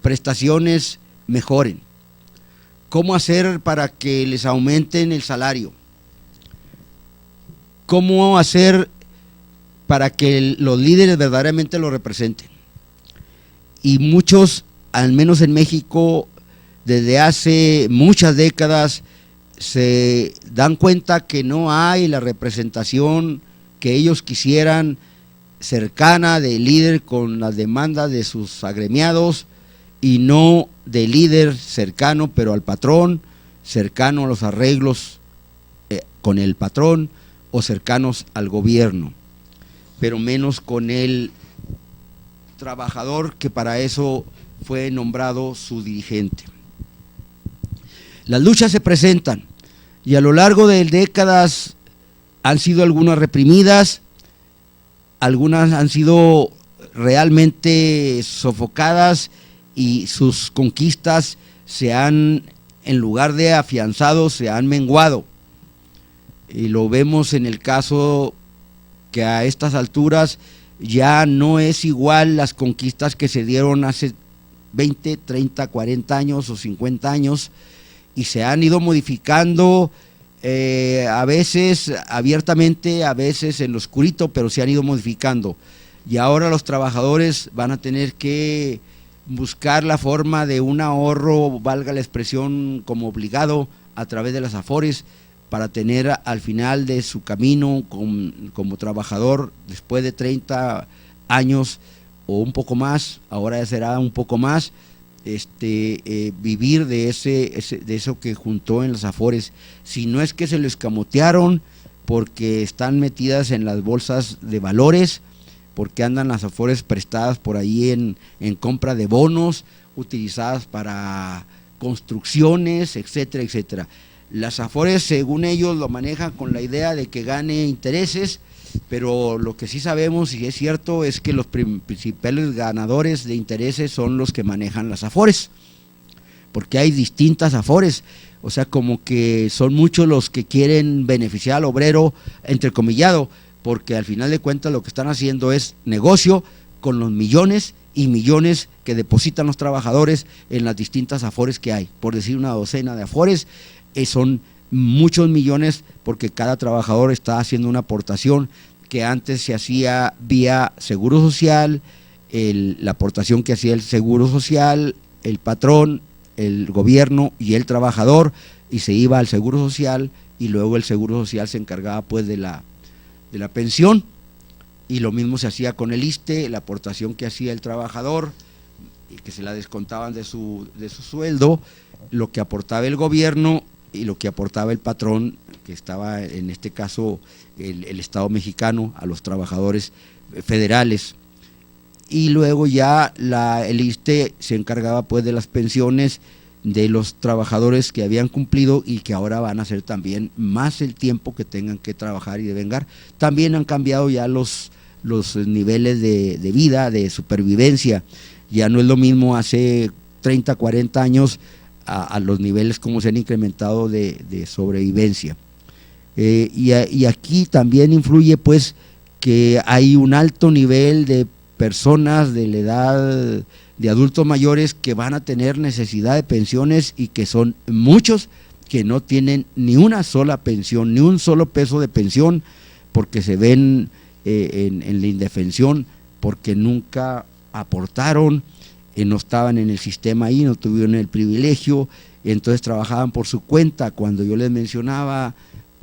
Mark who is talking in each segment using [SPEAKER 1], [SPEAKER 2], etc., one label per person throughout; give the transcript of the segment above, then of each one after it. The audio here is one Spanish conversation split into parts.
[SPEAKER 1] prestaciones mejoren, cómo hacer para que les aumenten el salario, cómo hacer para que los líderes verdaderamente lo representen. Y muchos, al menos en México, desde hace muchas décadas, se dan cuenta que no hay la representación que ellos quisieran, cercana de líder con las demandas de sus agremiados, y no de líder cercano pero al patrón, cercano a los arreglos con el patrón, o cercanos al gobierno, pero menos con el trabajador, que para eso fue nombrado su dirigente. Las luchas se presentan y a lo largo de décadas han sido algunas reprimidas, algunas han sido realmente sofocadas, y sus conquistas se han, en lugar de afianzado, se han menguado. Y lo vemos en el caso que a estas alturas ya no es igual las conquistas que se dieron hace 20, 30, 40 años o 50 años, y se han ido modificando, a veces abiertamente, a veces en lo oscurito, pero se han ido modificando. Y ahora los trabajadores van a tener que buscar la forma de un ahorro, valga la expresión, como obligado, a través de las AFORES, para tener al final de su camino como trabajador, después de 30 años o un poco más, ahora ya será un poco más, vivir de eso que juntó en las AFORES. Si no es que se lo escamotearon porque están metidas en las bolsas de valores, porque andan las AFORES prestadas por ahí en compra de bonos, utilizadas para construcciones, etcétera, etcétera. Las AFORES, según ellos, lo manejan con la idea de que gane intereses, pero lo que sí sabemos, y es cierto, es que los principales ganadores de intereses son los que manejan las AFORES, porque hay distintas AFORES, o sea, como que son muchos los que quieren beneficiar al obrero, entrecomillado, porque al final de cuentas lo que están haciendo es negocio con los millones y millones que depositan los trabajadores en las distintas AFORES que hay. Por decir una docena de AFORES, son muchos millones, porque cada trabajador está haciendo una aportación que antes se hacía vía Seguro Social, la aportación que hacía el Seguro Social, el patrón, el gobierno y el trabajador, y se iba al Seguro Social, y luego el Seguro Social se encargaba pues de la pensión, y lo mismo se hacía con el ISSSTE, la aportación que hacía el trabajador, y que se la descontaban de su sueldo, lo que aportaba el gobierno y lo que aportaba el patrón, que estaba en este caso el Estado mexicano, a los trabajadores federales. Y luego ya el ISSSTE se encargaba pues de las pensiones de los trabajadores que habían cumplido y que ahora van a ser también más el tiempo que tengan que trabajar y devengar. También han cambiado ya los niveles de vida, de supervivencia. Ya no es lo mismo hace 30, 40 años a los niveles como se han incrementado de sobrevivencia. Y aquí también influye pues que hay un alto nivel de personas de la edad de adultos mayores que van a tener necesidad de pensiones, y que son muchos que no tienen ni una sola pensión, ni un solo peso de pensión, porque se ven en la indefensión, porque nunca aportaron, no estaban en el sistema ahí, no tuvieron el privilegio, entonces trabajaban por su cuenta. Cuando yo les mencionaba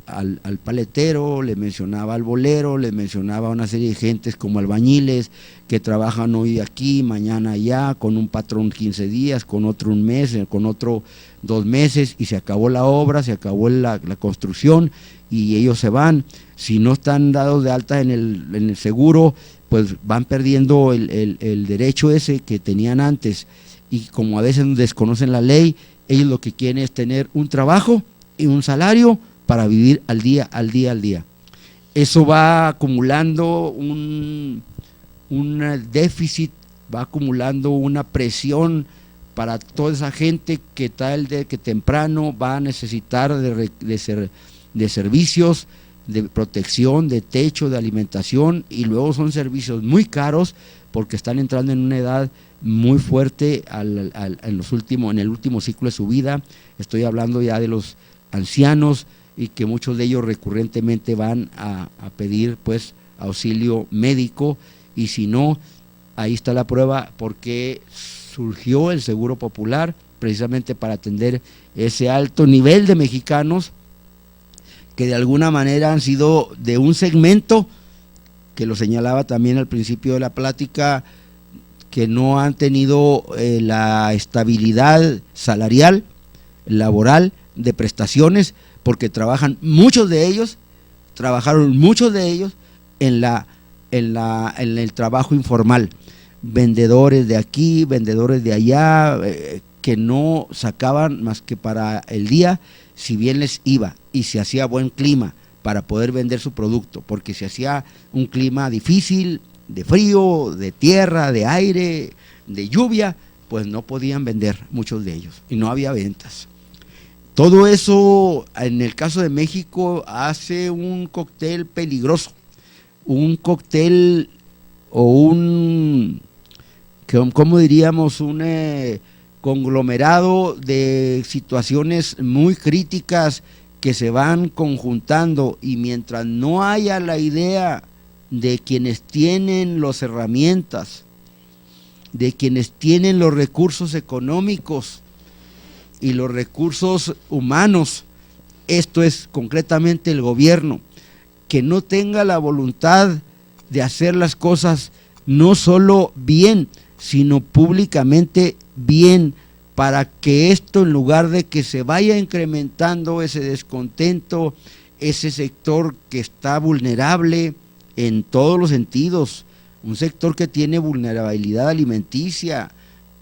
[SPEAKER 1] al paletero, le mencionaba al bolero, le mencionaba a una serie de gentes como albañiles que trabajan hoy aquí, mañana allá, con un patrón 15 días, con otro un mes, con otro 2 meses, y se acabó la obra, se acabó la construcción, y ellos se van. Si no están dados de alta en el seguro, pues van perdiendo el derecho ese que tenían antes, y como a veces desconocen la ley, ellos lo que quieren es tener un trabajo y un salario para vivir al día. Eso va acumulando un déficit, va acumulando una presión para toda esa gente que tal de que temprano va a necesitar de servicios, de protección, de techo, de alimentación, y luego son servicios muy caros porque están entrando en una edad muy fuerte en el último ciclo de su vida. Estoy hablando ya de los ancianos, y que muchos de ellos recurrentemente van a pedir pues auxilio médico, y si no, ahí está la prueba, porque surgió el Seguro Popular precisamente para atender ese alto nivel de mexicanos que de alguna manera han sido de un segmento que lo señalaba también al principio de la plática, que no han tenido la estabilidad salarial, laboral, de prestaciones, porque trabajaron muchos de ellos en el trabajo informal, vendedores de aquí, vendedores de allá, que no sacaban más que para el día, si bien les iba y se hacía buen clima para poder vender su producto, porque se hacía un clima difícil, de frío, de tierra, de aire, de lluvia, pues no podían vender muchos de ellos y no había ventas. Todo eso, en el caso de México, hace un cóctel peligroso, un cóctel o un, ¿cómo diríamos? Un conglomerado de situaciones muy críticas que se van conjuntando, y mientras no haya la idea de quienes tienen las herramientas, de quienes tienen los recursos económicos y los recursos humanos, esto es concretamente el gobierno, que no tenga la voluntad de hacer las cosas no solo bien, sino públicamente bien, para que esto, en lugar de que se vaya incrementando ese descontento, ese sector que está vulnerable en todos los sentidos, un sector que tiene vulnerabilidad alimenticia,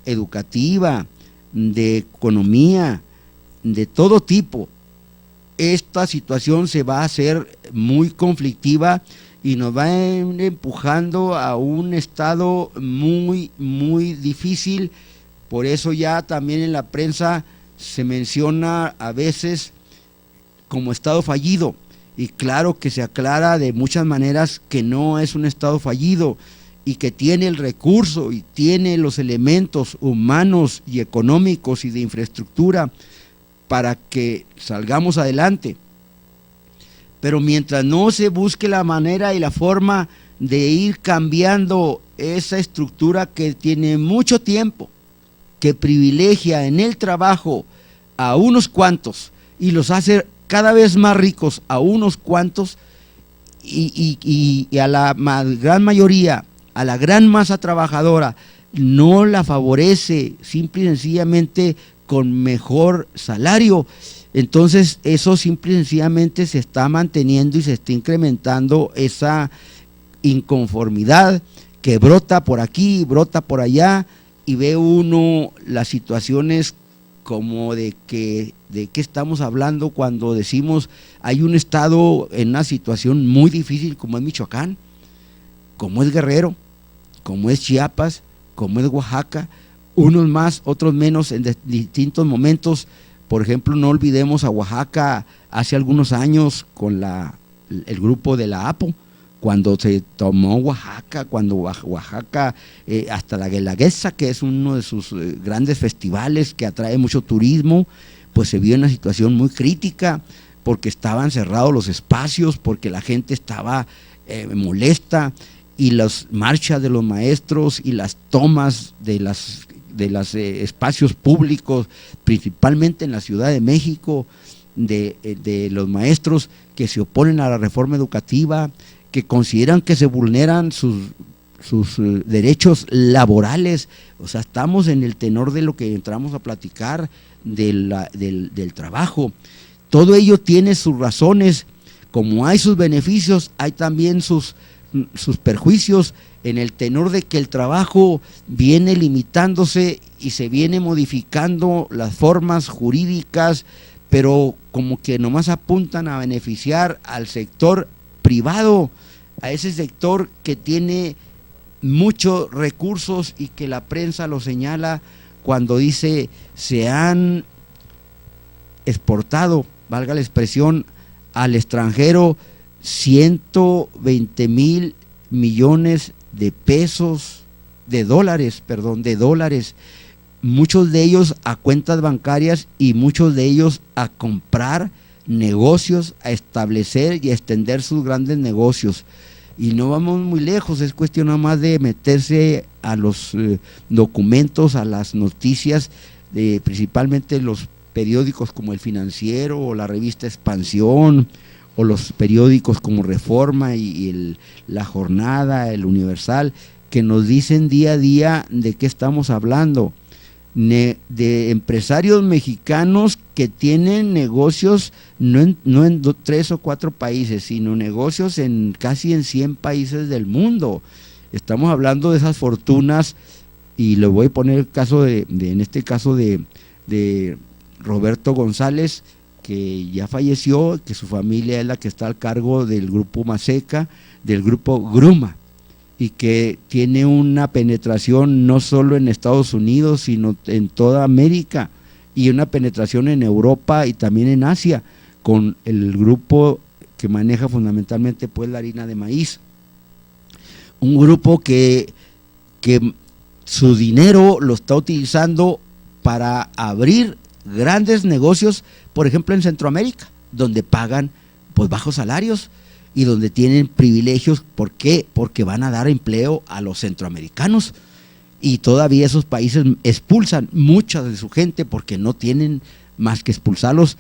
[SPEAKER 1] educativa, de economía, de todo tipo, esta situación se va a hacer muy conflictiva y nos va empujando a un estado muy, muy difícil. Por eso ya también en la prensa se menciona a veces como estado fallido, y claro que se aclara de muchas maneras que no es un estado fallido, y que tiene el recurso y tiene los elementos humanos y económicos y de infraestructura para que salgamos adelante. Pero mientras no se busque la manera y la forma de ir cambiando esa estructura que tiene mucho tiempo, que privilegia en el trabajo a unos cuantos y los hace cada vez más ricos a unos cuantos, y a la gran mayoría, a la gran masa trabajadora, no la favorece simple y sencillamente con mejor salario, entonces eso simple y sencillamente se está manteniendo y se está incrementando esa inconformidad que brota por aquí, brota por allá, y ve uno las situaciones como de qué estamos hablando cuando decimos hay un estado en una situación muy difícil como es Michoacán, como es Guerrero, como es Chiapas, como es Oaxaca, unos más, otros menos en distintos momentos. Por ejemplo, no olvidemos a Oaxaca hace algunos años con el grupo de la APO, cuando se tomó Oaxaca, cuando Oaxaca, hasta la Guelaguetza, que es uno de sus grandes festivales que atrae mucho turismo, pues se vio en una situación muy crítica, porque estaban cerrados los espacios, porque la gente estaba molesta, y las marchas de los maestros y las tomas de los espacios públicos, principalmente en la Ciudad de México, de los maestros que se oponen a la reforma educativa, que consideran que se vulneran sus derechos laborales. O sea, estamos en el tenor de lo que entramos a platicar del trabajo. Todo ello tiene sus razones, como hay sus beneficios, hay también sus perjuicios, en el tenor de que el trabajo viene limitándose y se viene modificando las formas jurídicas, pero como que nomás apuntan a beneficiar al sector privado, a ese sector que tiene muchos recursos y que la prensa lo señala cuando dice se han exportado, valga la expresión, al extranjero 120,000 millones de pesos de dólares, muchos de ellos a cuentas bancarias y muchos de ellos a comprar negocios, a establecer y a extender sus grandes negocios. Y no vamos muy lejos, es cuestión nada más de meterse a los documentos, a las noticias, principalmente los periódicos como El Financiero o la revista Expansión, o los periódicos como Reforma y La Jornada, El Universal, que nos dicen día a día de qué estamos hablando. De empresarios mexicanos que tienen negocios no en 3 o 4 países, sino negocios casi en 100 países del mundo. Estamos hablando de esas fortunas, y le voy a poner el caso en este caso de Roberto González, que ya falleció, que su familia es la que está al cargo del grupo Maseca, del grupo Gruma, y que tiene una penetración no solo en Estados Unidos, sino en toda América, y una penetración en Europa y también en Asia, con el grupo que maneja fundamentalmente pues la harina de maíz. Un grupo que su dinero lo está utilizando para abrir grandes negocios, por ejemplo en Centroamérica, donde pagan pues bajos salarios y donde tienen privilegios. ¿Por qué? Porque van a dar empleo a los centroamericanos, y todavía esos países expulsan mucha de su gente porque no tienen más que expulsarlos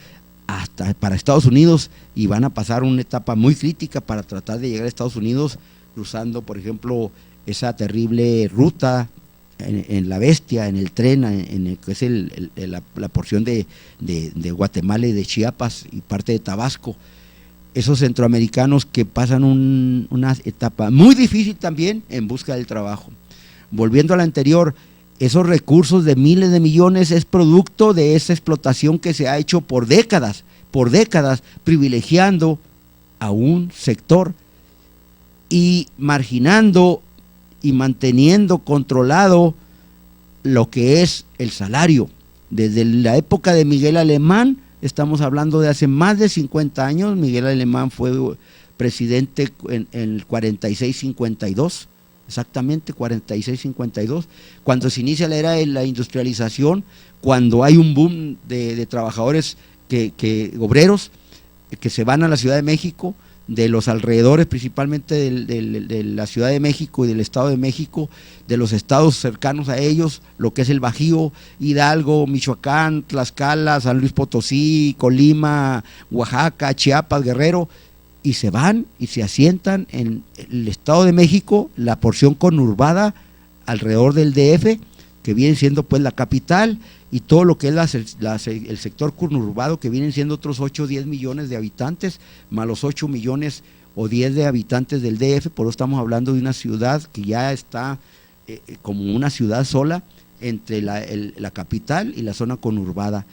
[SPEAKER 1] hasta para Estados Unidos, y van a pasar una etapa muy crítica para tratar de llegar a Estados Unidos, cruzando por ejemplo esa terrible ruta en la Bestia, en el tren, en el que es la porción de Guatemala y de Chiapas y parte de Tabasco. Esos centroamericanos que pasan una etapa muy difícil también en busca del trabajo. Volviendo a la anterior, esos recursos de miles de millones es producto de esa explotación que se ha hecho por décadas, privilegiando a un sector y marginando y manteniendo controlado lo que es el salario. Desde la época de Miguel Alemán, estamos hablando de hace más de 50 años, Miguel Alemán fue presidente en el 46-52, exactamente 46-52, cuando se inicia la era de la industrialización, cuando hay un boom de trabajadores, obreros, que se van a la Ciudad de México, de los alrededores principalmente de la Ciudad de México y del Estado de México, de los estados cercanos a ellos, lo que es el Bajío, Hidalgo, Michoacán, Tlaxcala, San Luis Potosí, Colima, Oaxaca, Chiapas, Guerrero, y se van y se asientan en el Estado de México, la porción conurbada alrededor del DF, que viene siendo pues la capital, y todo lo que es el sector conurbado, que vienen siendo otros 8 o 10 millones de habitantes, más los 8 millones o 10 de habitantes del DF. Por eso estamos hablando de una ciudad que ya está como una ciudad sola entre la capital y la zona conurbada,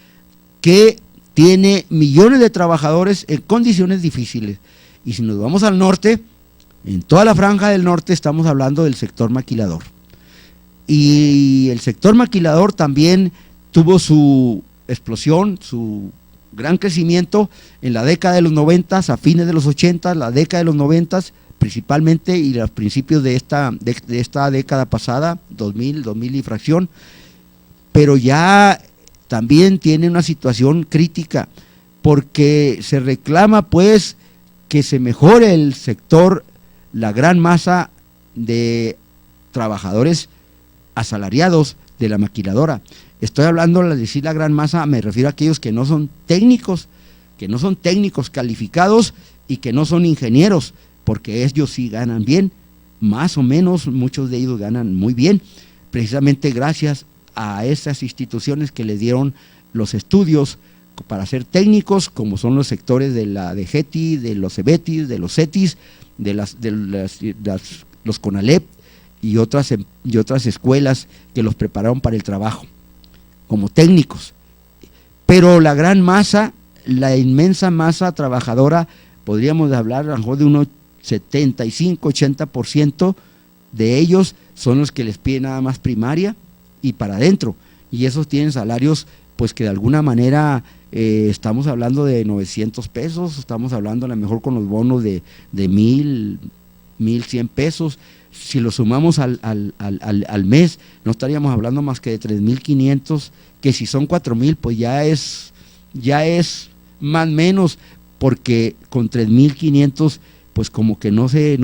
[SPEAKER 1] que tiene millones de trabajadores en condiciones difíciles. Y si nos vamos al norte, en toda la franja del norte estamos hablando del sector maquilador. Y el sector maquilador también tuvo su explosión, su gran crecimiento en la década de los 90, a fines de los 80, la década de los 90 principalmente, y los principios de esta década pasada, 2000 y fracción, pero ya también tiene una situación crítica, porque se reclama pues que se mejore el sector, la gran masa de trabajadores asalariados de la maquiladora. Estoy hablando, al decir la gran masa, me refiero a aquellos que no son técnicos calificados y que no son ingenieros, porque ellos sí ganan bien, más o menos, muchos de ellos ganan muy bien, precisamente gracias a esas instituciones que les dieron los estudios para ser técnicos, como son los sectores de la DGETI, de los CEBETIS, de los CETIS, los CONALEP y otras escuelas que los prepararon para el trabajo como técnicos. Pero la gran masa, la inmensa masa trabajadora, podríamos hablar a lo mejor de unos 75-80% de ellos son los que les piden nada más primaria y para adentro, y esos tienen salarios pues que de alguna manera estamos hablando de 900 pesos, estamos hablando a lo mejor con los bonos de 1000, 1,100 pesos. Si lo sumamos al mes, no estaríamos hablando más que de 3,500, que si son 4,000, pues ya es más o menos, porque con 3,500, pues como que no se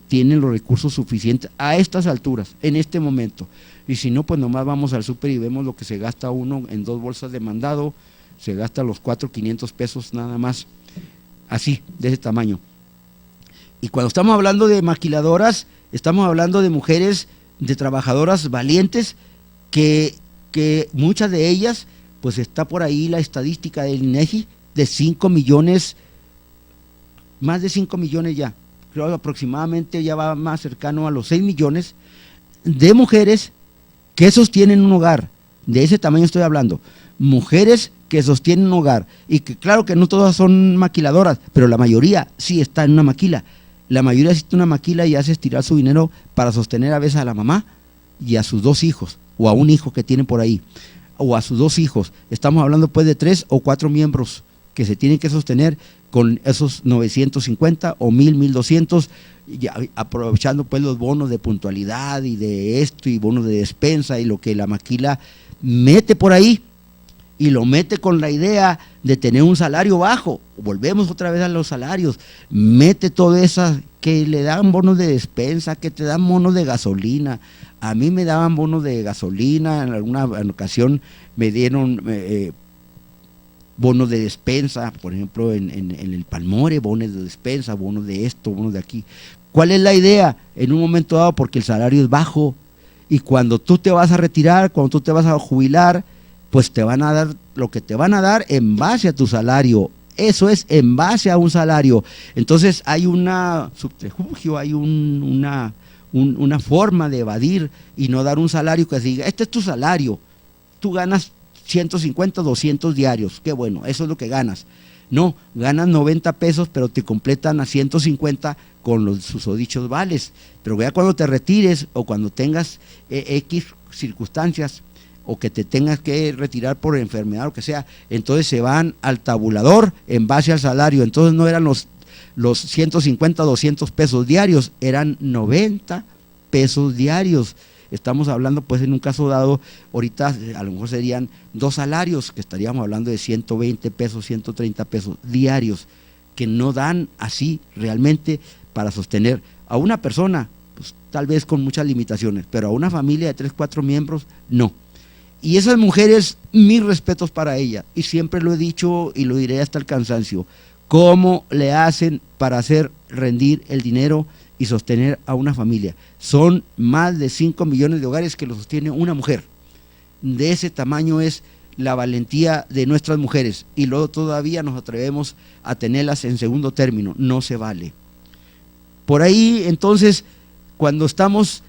[SPEAKER 1] tienen los recursos suficientes a estas alturas, en este momento. Y si no, pues nomás vamos al súper y vemos lo que se gasta uno en 2 bolsas de mandado, se gasta los 4,500 pesos nada más, así, de ese tamaño. Y cuando estamos hablando de maquiladoras, estamos hablando de mujeres, de trabajadoras valientes, que muchas de ellas, pues está por ahí la estadística del INEGI, de 5 millones, más de 5 millones ya, creo que aproximadamente ya va más cercano a los 6 millones de mujeres que sostienen un hogar. De ese tamaño estoy hablando, mujeres que sostienen un hogar, y que claro que no todas son maquiladoras, pero la mayoría sí está en una maquila. La mayoría está en una maquila y hace estirar su dinero para sostener a veces a la mamá y a sus 2 hijos, o a un hijo que tienen por ahí, o a sus 2 hijos. Estamos hablando pues de 3 o 4 miembros que se tienen que sostener con esos 950 o 1,200, aprovechando pues los bonos de puntualidad y de esto, y bonos de despensa, y lo que la maquila mete por ahí, y lo mete con la idea de tener un salario bajo. Volvemos otra vez a los salarios, mete todo eso, que le dan bonos de despensa, que te dan bonos de gasolina. A mí me daban bonos de gasolina, en alguna ocasión me dieron bonos de despensa, por ejemplo en el Palmore, bonos de despensa, bonos de esto, bonos de aquí. ¿Cuál es la idea? En un momento dado, porque el salario es bajo, y cuando tú te vas a retirar, cuando tú te vas a jubilar, pues te van a dar lo que te van a dar en base a tu salario. Eso es en base a un salario. Entonces hay una subterfugio, hay una forma de evadir y no dar un salario que diga, este es tu salario, tú ganas 150, 200 diarios, qué bueno, eso es lo que ganas. No, ganas 90 pesos, pero te completan a 150 con los susodichos vales. Pero ya cuando te retires, o cuando tengas X circunstancias, o que te tengas que retirar por enfermedad o lo que sea, entonces se van al tabulador en base al salario. Entonces no eran los 150, 200 pesos diarios, eran 90 pesos diarios. Estamos hablando pues en un caso dado, ahorita a lo mejor serían 2 salarios, que estaríamos hablando de 120 pesos, 130 pesos diarios, que no dan así realmente para sostener a una persona, pues tal vez con muchas limitaciones, pero a una familia de 3, 4 miembros, no. Y esas mujeres, mis respetos para ellas, y siempre lo he dicho y lo diré hasta el cansancio, ¿cómo le hacen para hacer rendir el dinero y sostener a una familia? Son más de 5 millones de hogares que lo sostiene una mujer. De ese tamaño es la valentía de nuestras mujeres, y luego todavía nos atrevemos a tenerlas en segundo término. No se vale. Por ahí, entonces, cuando estamos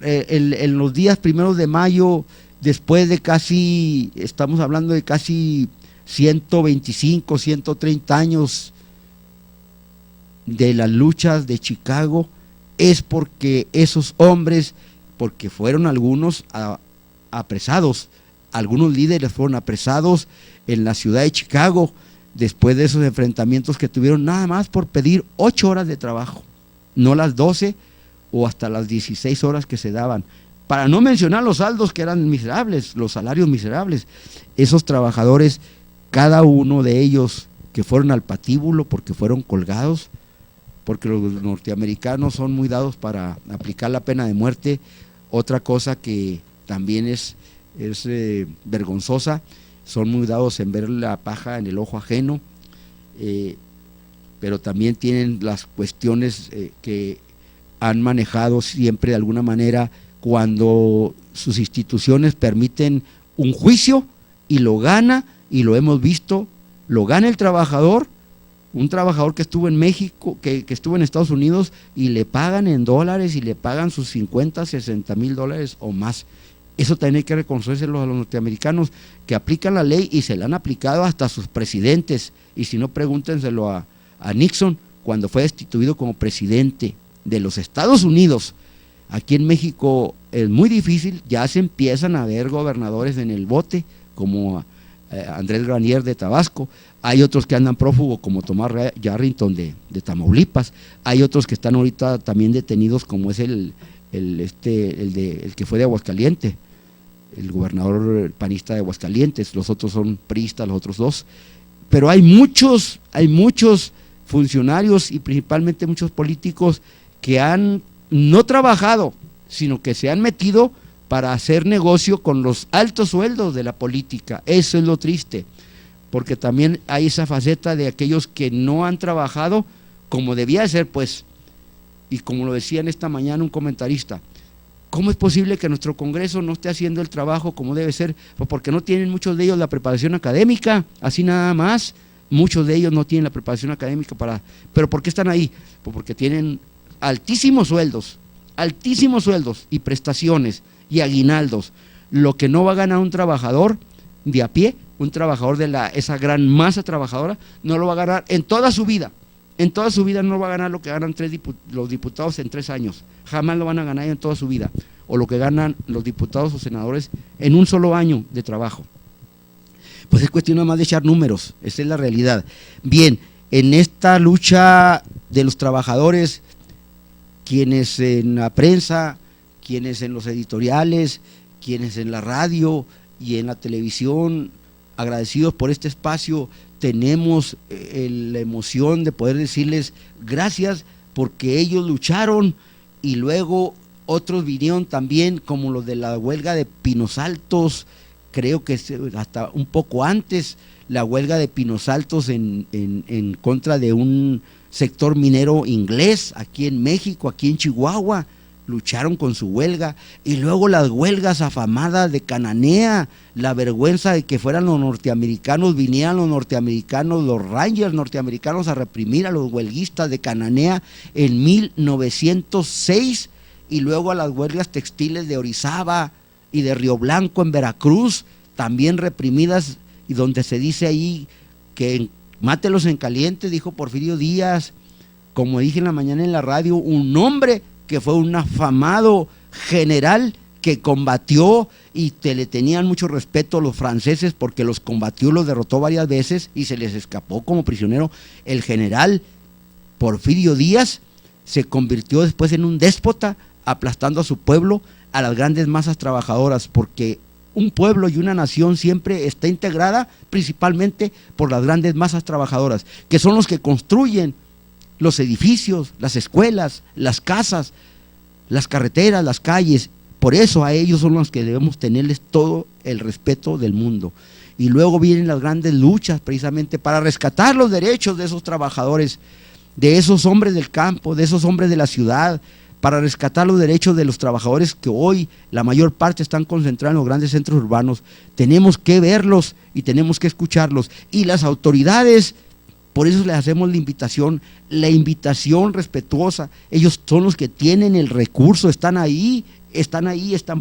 [SPEAKER 1] en los días primeros de mayo, después de casi, estamos hablando de casi 125, 130 años de las luchas de Chicago, es porque esos hombres, porque fueron algunos apresados, algunos líderes fueron apresados en la ciudad de Chicago, después de esos enfrentamientos que tuvieron, nada más por pedir 8 horas de trabajo, no las 12 o hasta las 16 horas que se daban. Para no mencionar los saldos que eran miserables, los salarios miserables. Esos trabajadores, cada uno de ellos que fueron al patíbulo porque fueron colgados, porque los norteamericanos son muy dados para aplicar la pena de muerte. Otra cosa que también es vergonzosa, son muy dados en ver la paja en el ojo ajeno, pero también tienen las cuestiones que han manejado siempre de alguna manera, cuando sus instituciones permiten un juicio y lo gana, y lo hemos visto, lo gana el trabajador, un trabajador que estuvo en México, que estuvo en Estados Unidos, y le pagan en dólares y le pagan sus 50, 60 mil dólares o más. Eso también hay que reconocérselo a los norteamericanos, que aplican la ley y se la han aplicado hasta a sus presidentes, y si no, pregúntenselo a Nixon cuando fue destituido como presidente de los Estados Unidos. Aquí en México es muy difícil, ya se empiezan a ver gobernadores en el bote, como Andrés Granier de Tabasco, hay otros que andan prófugos como Tomás Yarrington de Tamaulipas, hay otros que están ahorita también detenidos como es el que fue de Aguascalientes, el gobernador panista de Aguascalientes, los otros son priistas, los otros dos, pero hay muchos funcionarios y principalmente muchos políticos que han no trabajado, sino que se han metido para hacer negocio con los altos sueldos de la política. Eso es lo triste, porque también hay esa faceta de aquellos que no han trabajado como debía de ser, pues, y como lo decía en esta mañana un comentarista, ¿cómo es posible que nuestro Congreso no esté haciendo el trabajo como debe ser? Pues porque no tienen muchos de ellos la preparación académica, así nada más, muchos de ellos no tienen la preparación académica ¿pero por qué están ahí? Pues porque tienen altísimos sueldos y prestaciones y aguinaldos, lo que no va a ganar un trabajador de a pie, un trabajador de esa gran masa trabajadora, no lo va a ganar en toda su vida no va a ganar lo que ganan los diputados en 3 años, jamás lo van a ganar en toda su vida, o lo que ganan los diputados o senadores en un solo año de trabajo. Pues es cuestión nada más de echar números, esa es la realidad. Bien, en esta lucha de los trabajadores, quienes en la prensa, quienes en los editoriales, quienes en la radio y en la televisión, agradecidos por este espacio, tenemos la emoción de poder decirles gracias porque ellos lucharon y luego otros vinieron también, como los de la huelga de Pinos Altos, creo que hasta un poco antes, la huelga de Pinos Altos en contra de un sector minero inglés aquí en México, aquí en Chihuahua, lucharon con su huelga, y luego las huelgas afamadas de Cananea, la vergüenza de que fueran los norteamericanos, vinieran los norteamericanos, los Rangers norteamericanos a reprimir a los huelguistas de Cananea en 1906, y luego a las huelgas textiles de Orizaba y de Río Blanco en Veracruz, también reprimidas, y donde se dice ahí que mátelos en caliente, dijo Porfirio Díaz, como dije en la mañana en la radio, un hombre que fue un afamado general que combatió y le tenían mucho respeto a los franceses porque los combatió, los derrotó varias veces y se les escapó como prisionero. El general Porfirio Díaz se convirtió después en un déspota, aplastando a su pueblo, a las grandes masas trabajadoras, porque un pueblo y una nación siempre está integrada principalmente por las grandes masas trabajadoras, que son los que construyen los edificios, las escuelas, las casas, las carreteras, las calles. Por eso a ellos son los que debemos tenerles todo el respeto del mundo. Y luego vienen las grandes luchas precisamente para rescatar los derechos de esos trabajadores, de esos hombres del campo, de esos hombres de la ciudad, para rescatar los derechos de los trabajadores que hoy la mayor parte están concentrados en los grandes centros urbanos. Tenemos que verlos y tenemos que escucharlos. Y las autoridades, por eso les hacemos la invitación respetuosa. Ellos son los que tienen el recurso, están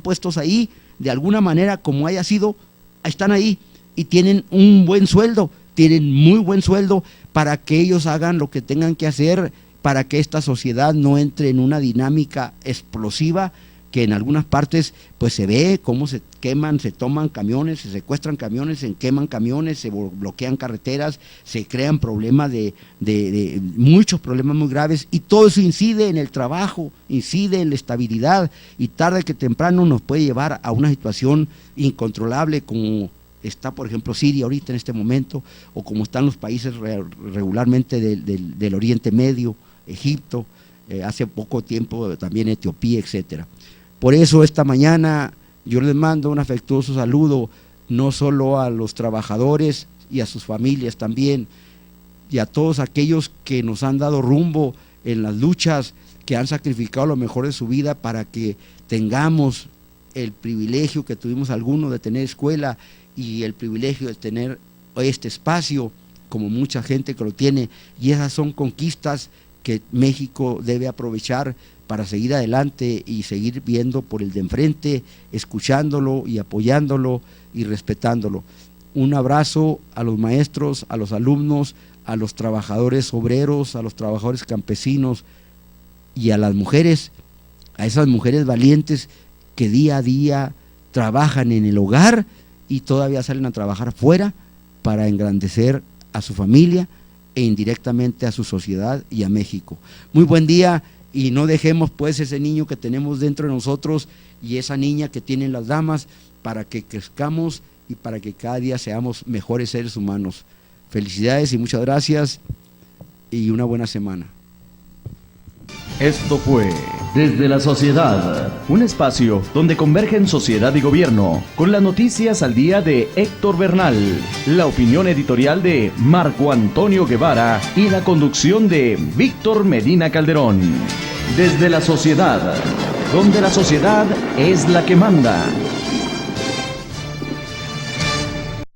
[SPEAKER 1] puestos ahí, de alguna manera, como haya sido, están ahí y tienen un buen sueldo, tienen muy buen sueldo para que ellos hagan lo que tengan que hacer, para que esta sociedad no entre en una dinámica explosiva que en algunas partes pues se ve cómo se queman, se toman camiones, se secuestran camiones, se queman camiones, se bloquean carreteras, se crean problemas de muchos problemas muy graves, y todo eso incide en el trabajo, incide en la estabilidad, y tarde que temprano nos puede llevar a una situación incontrolable como está por ejemplo Siria ahorita en este momento, o como están los países regularmente del Oriente Medio, Egipto, hace poco tiempo también Etiopía, etcétera. Por eso esta mañana yo les mando un afectuoso saludo, no solo a los trabajadores y a sus familias también, y a todos aquellos que nos han dado rumbo en las luchas, que han sacrificado lo mejor de su vida para que tengamos el privilegio que tuvimos algunos de tener escuela y el privilegio de tener este espacio, como mucha gente que lo tiene, y esas son conquistas que México debe aprovechar para seguir adelante y seguir viendo por el de enfrente, escuchándolo y apoyándolo y respetándolo. Un abrazo a los maestros, a los alumnos, a los trabajadores obreros, a los trabajadores campesinos y a las mujeres, a esas mujeres valientes que día a día trabajan en el hogar y todavía salen a trabajar fuera para engrandecer a su familia e indirectamente a su sociedad y a México. Muy buen día, y no dejemos pues ese niño que tenemos dentro de nosotros y esa niña que tienen las damas, para que crezcamos y para que cada día seamos mejores seres humanos. Felicidades y muchas gracias y una buena semana.
[SPEAKER 2] Esto fue Desde la Sociedad, un espacio donde convergen sociedad y gobierno, con las noticias al día de Héctor Bernal, la opinión editorial de Marco Antonio Guevara y la conducción de Víctor Medina Calderón. Desde la Sociedad, donde la sociedad es la que manda.